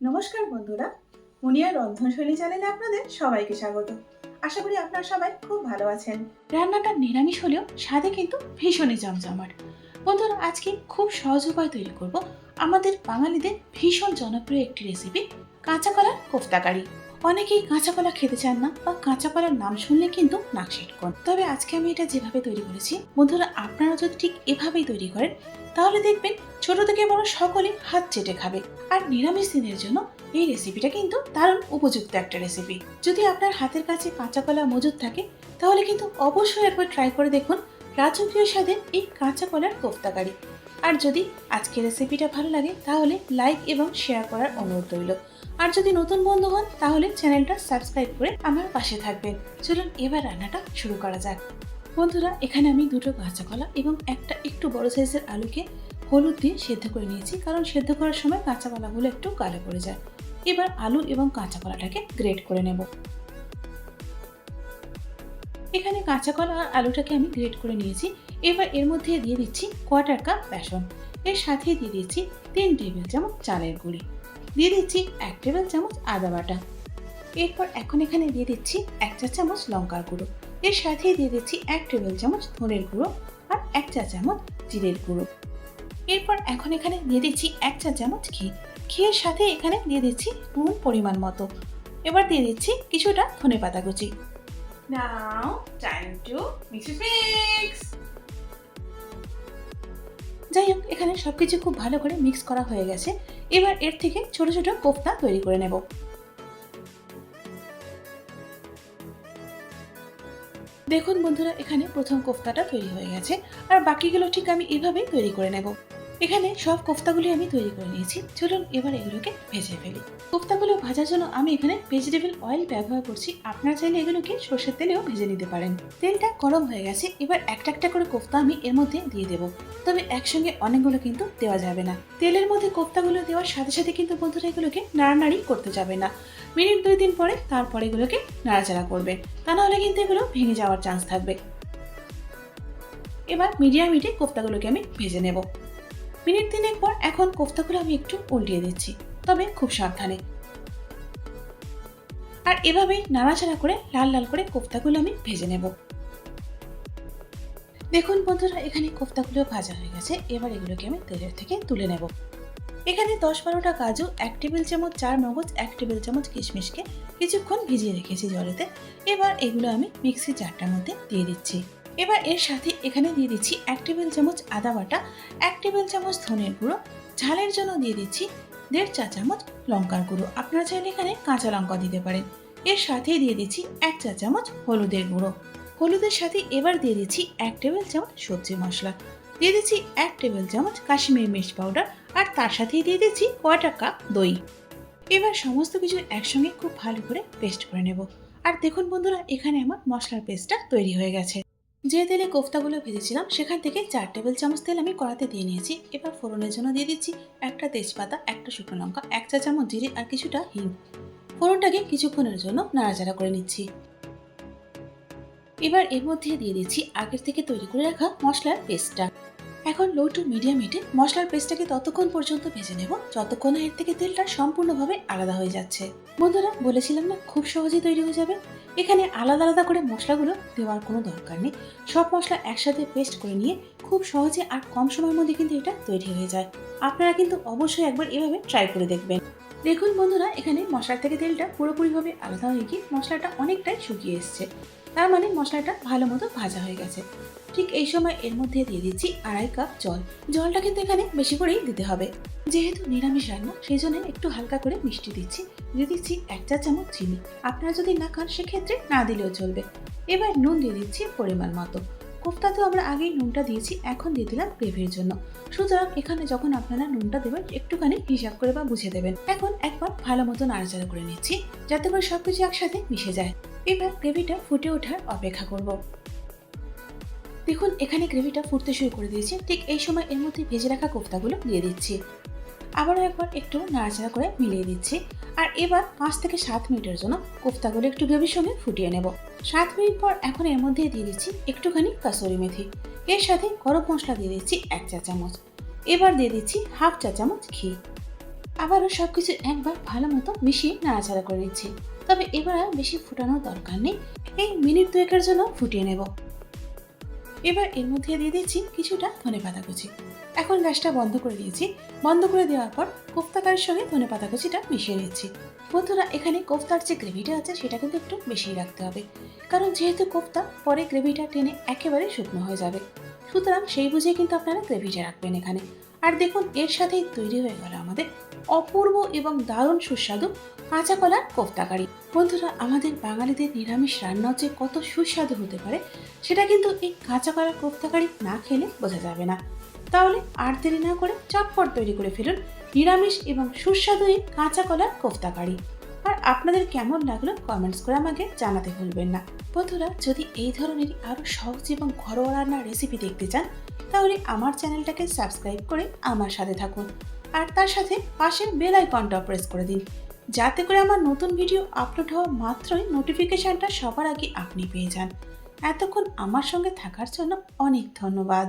নমস্কার বন্ধুরা, মুনিয়া রন্ধনশৈলী চ্যানেলে আপনাদের সবাইকে স্বাগত। আশা করি আপনারা সবাই খুব ভালো আছেন। রান্নাটা নিরামিষ হলেও স্বাদে কিন্তু ভীষণই জমজমাট। বন্ধুরা, আজকে খুব সহজ উপায় তৈরি করব আমাদের বাঙালিদের ভীষণ জনপ্রিয় একটি রেসিপি, কাঁচা কলার কোফতা কারি। অনেকেই কাঁচা কলা খেতে চান না বা কাঁচা কলার নাম শুনলে কিন্তু নাক সিটকন। তবে আজকে আমি এটা যেভাবে তৈরি করেছি, বন্ধুরা আপনারা যদি ঠিক এভাবেই তৈরি করেন তাহলে দেখবেন ছোট থেকে বড় সকলে হাত চেটে খাবে। আর নিরামিষ দিনের জন্য এই রেসিপিটা কিন্তু দারুণ উপযুক্ত একটা রেসিপি। যদি আপনার হাতের কাছে কাঁচা কলা মজুদ থাকে তাহলে কিন্তু অবশ্যই একবার ট্রাই করে দেখুন রাজকীয় স্বাদের এই কাঁচা কলার কোফতা কারি। আর যদি আজকের রেসিপিটা ভালো লাগে তাহলে লাইক এবং শেয়ার করার অনুরোধ রইল। আর যদি নতুন বন্ধু হন তাহলে চ্যানেলটা সাবস্ক্রাইব করে আমার পাশে থাকবেন। চলুন এবার রান্নাটা শুরু করা যাক। বন্ধুরা, এখানে আমি দুটো কাঁচা কলা এবং একটা একটু বড় সাইজের আলুকে হলুদ দিয়ে সেদ্ধ করে নিয়েছি, কারণ সেদ্ধ করার সময় কাঁচা কলাগুলো একটু কালো পড়ে যায়। এবার আলু এবং কাঁচা কলাটাকে গ্রেট করে নেব। এখানে কাঁচা কলা আর আলুটাকে আমি গ্রেট করে নিয়েছি। এবার এর মধ্যে দিয়ে দিচ্ছি কোয়ার্টার কাপ বেসন, এর সাথে দিয়ে দিচ্ছি 3 টেবিল চামচ চালের গুঁড়ি, দিয়ে দিচ্ছি 1 টেবিল চামচ আদা বাটা। এরপর এখন এখানে দিয়ে দিচ্ছি 1 চা চামচ লঙ্কার গুঁড়ো, এর সাথে দিয়ে দিচ্ছি 1 টেবিল চামচ ধনের গুঁড়ো আর 1 চা চামচ জিরের গুঁড়ো। এরপর এখন এখানে দিয়ে দিচ্ছি 1 চা চামচ ঘি, ঘিয়ের সাথে এখানে দিয়ে দিচ্ছি নুন পরিমাণ মতো। এবার দিয়ে দিচ্ছি কিছুটা ধনেপাতা কুচি। নাও টাইম টু মিক্স। যাই হোক, এখানে সবকিছু খুব ভালো করে মিক্স করা হয়ে গেছে। এবার এর থেকে ছোট ছোট কোফতা তৈরি করে নেব। দেখুন বন্ধুরা, এখানে প্রথম কোফতাটা তৈরি হয়ে গেছে, আর বাকিগুলো ঠিক আমি এভাবেই তৈরি করে নেব। এখানে সব কোফতাগুলি আমি তৈরি করে নিয়েছি। চলুন এবার এগুলোকে ভেজে ফেলি। কোফতাগুলো ভাজার জন্য আমি এখানে ভেজিটেবল অয়েল ব্যবহার করছি। আপনারা চাইলে এগুলোকে সর্ষের তেলেও ভেজে নিতে পারেন। তেলটা গরম হয়ে গেছে, এবার একটা একটা করে কোফতা আমি এর মধ্যে দিয়ে দেবো। তবে একসঙ্গে অনেকগুলো কিন্তু দেওয়া যাবে না। তেলের মধ্যে কোফতাগুলো দেওয়ার সাথে সাথে কিন্তু বন্ধুরা এগুলোকে নাড়ানাড়ি করতে যাবে না। মিনিট 2-3 পরে তারপরে এগুলোকে নাড়াচাড়া করবে, তা নাহলে কিন্তু এগুলো ভেঙে যাওয়ার চান্স থাকবে। এবার মিডিয়াম হিটে কোফতাগুলোকে আমি ভেজে নেব। মিনিট 3 পর এখন কোফতাগুলো আমি একটু উল্টিয়ে দিচ্ছি, তবে খুব সাবধানে। আর এভাবেই নাড়াচাড়া করে লাল লাল করে কোফতাগুলো আমি ভেজে নেব। দেখুন বন্ধুরা, এখানে কোফতাগুলো ভাজা হয়ে গেছে। এবার এগুলোকে আমি তেলের থেকে তুলে নেব। এখানে 10-12টা কাজু, 1 টেবিল চামচ চার মগজ, 1 টেবিল চামচ কিশমিশকে কিছুক্ষণ ভিজিয়ে রেখেছি জলেতে। এবার এগুলো আমি মিক্সি জারটার মধ্যে দিয়ে দিচ্ছি। এবার এর সাথে এখানে দিয়ে দিচ্ছি 1 টেবিল চামচ আদা বাটা, 1 টেবিল চামচ ধনের গুঁড়ো, ঝালের জন্য দিয়ে দিচ্ছি 1.5 চা চামচ লঙ্কার গুঁড়ো। আপনারা চাইলে এখানে কাঁচা লঙ্কা দিতে পারেন। এর সাথে দিয়ে দিচ্ছি 1 চা চামচ হলুদের গুঁড়ো। হলুদের সাথে এবার দিয়ে দিচ্ছি 1 টেবিল চামচ সবজি মশলা, দিয়ে দিচ্ছি 1 টেবিল চামচ কাশ্মীরি মির্চ পাউডার, আর তার সাথেই দিয়ে দিচ্ছি কোয়ার্টার কাপ দই। এবার সমস্ত কিছু একসঙ্গে খুব ভালো করে পেস্ট করে নেব। আর দেখুন বন্ধুরা, এখানে আমার মশলার পেস্টটা তৈরি হয়ে গেছে। যে তেলে কোফতাগুলো ভেজেছিলাম সেখান থেকে 4 টেবিল চামচ তেল আমি কড়াতে দিয়ে নিয়েছি। এবার ফোড়নের জন্য দিয়ে দিচ্ছি একটা তেজপাতা, একটা শুকনো লঙ্কা, 1 চা চামচ জিরে আর কিছুটা হিং। ফোড়নটাকে কিছুক্ষণের জন্য নাড়াচাড়া করে নিচ্ছি। এবার এর মধ্যে দিয়ে দিচ্ছি আগের থেকে তৈরি করে রাখা মশলার পেস্টটা। এখন লো টু মিডিয়াম হিটে মশলার পেস্টটাকে ততক্ষণ পর্যন্ত ভেজে নেব যতক্ষণ না এর থেকে তেলটা সম্পূর্ণভাবে আলাদা হয়ে যাচ্ছে। বন্ধুরা, বলেছিলাম না খুব সহজেই তৈরি হয়ে যাবে। এখানে আলাদা আলাদা করে মশলাগুলো দেওয়ার কোনো দরকার নেই। সব মশলা একসাথে পেস্ট করে নিয়ে খুব সহজে আর কম সময়ের মধ্যে কিন্তু এটা তৈরি হয়ে যায়। আপনারা কিন্তু অবশ্যই একবার এভাবে ট্রাই করে দেখবেন। দেখুন বন্ধুরা, এখানে মশলার থেকে তেলটা পুরোপুরিভাবে আলাদা হয়ে গিয়ে মশলাটা অনেকটাই শুকিয়ে এসছে। তার মানে মশলাটা ভালো মতো ভাজা হয়ে গেছে। ঠিক এই সময় এর মধ্যে দিয়ে দিচ্ছি 2.5 কাপ জল। জলটা কিন্তু এখানে বেশি করেই দিতে হবে, যেহেতু নিরামিষ রান্না সেই জন্য একটু হালকা করে মিষ্টি দিচ্ছি। দিয়ে দিচ্ছি 1 চা চামচ চিনি, আপনারা যদি না খান সেক্ষেত্রে না দিলেও চলবে। এবার নুন দিয়ে দিচ্ছি পরিমাণ মতো। কোফতাতেও আমরা আগেই নুনটা দিয়েছি, এখন দিয়ে দিলাম গ্রেভির জন্য। সুতরাং এখানে যখন আপনারা নুনটা দেবেন একটুখানি হিসাব করে বা বুঝে দেবেন। এখন একবার ভালো মতো নাড়াচাড়া করে নিচ্ছি যাতে করে সবকিছু একসাথে মিশে যায়। এবার গ্রেভিটা ফুটে ওঠার অপেক্ষা করব। দেখুন এখানে গ্রেভিটা ফুটতে শুরু করে দিয়েছি। ঠিক এই সময় এর মধ্যে ভেজে রাখা কোফতাগুলো দিয়ে দিচ্ছি। আবারও একবার একটু নাড়াচাড়া করে মিলিয়ে দিচ্ছি। আর এবার 5 থেকে 7 মিনিটের জন্য কোফতাগুলো একটু গ্রেভির সঙ্গে ফুটিয়ে নেব। 7 মিনিট পর এখন এর মধ্যে দিয়ে দিচ্ছি একটুখানি কাসুরি মেথি, এর সাথে গরম মশলা দিয়ে দিচ্ছি 1 চা চামচ। এবার দিয়ে দিচ্ছি হাফ চা চামচ ঘি। আবারও সবকিছু একবার ভালো মতো মিশিয়ে নাড়াচাড়া করে নিচ্ছি। তবে এবার আর বেশি ফুটানোর দরকার নেই, এই মিনিট দুয়েকের জন্য ফুটিয়ে নেব। এবার এর মধ্যে দিয়ে দিচ্ছি কিছুটা ধনেপাতা কুচি। এখন গ্যাসটা বন্ধ করে দিয়েছি। বন্ধ করে দেওয়ার পর কোফতা কারির সঙ্গে ধনেপাতা কুচিটা মিশিয়ে নিচ্ছি। বন্ধুরা, এখানে কোফতার যে গ্রেভিটা আছে সেটা কিন্তু একটু বেশি রাখতে হবে, কারণ যেহেতু কোফতা পরে গ্রেভিটা টেনে একেবারে শুকনো হয়ে যাবে, সুতরাং সেই বুঝে কিন্তু আপনারা গ্রেভিটা রাখবেন এখানে। আর দেখুন, এর সাথেই তৈরি হয়ে গেল আমাদের অপূর্ব এবং দারুণ সুস্বাদু কাঁচা কলার কোফতা কারি। বন্ধুরা, আমাদের বাঙালিদের নিরামিষ রান্নাও যে কত সুস্বাদু হতে পারে সেটা কিন্তু এই কাঁচা কলার কোফতা কারি না খেলে বোঝা যাবে না। তাহলে আর দেরি না করে চটপট তৈরি করে ফেলুন নিরামিষ এবং সুস্বাদু এই কাঁচা কলার কোফতা কারি। আর আপনাদের কেমন লাগলো কমেন্টস করে আমাকে জানাতে ভুলবেন না। বন্ধুরা, যদি এই ধরনের আরও সহজ এবং ঘরোয়া রান্নার রেসিপি দেখতে চান তাহলে আমার চ্যানেলটাকে সাবস্ক্রাইব করে আমার সাথে থাকুন, আর তার সাথে পাশের বেল আইকনটাও প্রেস করে দিন, যাতে করে আমার নতুন ভিডিও আপলোড হওয়া মাত্রই নোটিফিকেশনটা সবার আগে আপনি পেয়ে যান। এতক্ষণ আমার সঙ্গে থাকার জন্য অনেক ধন্যবাদ।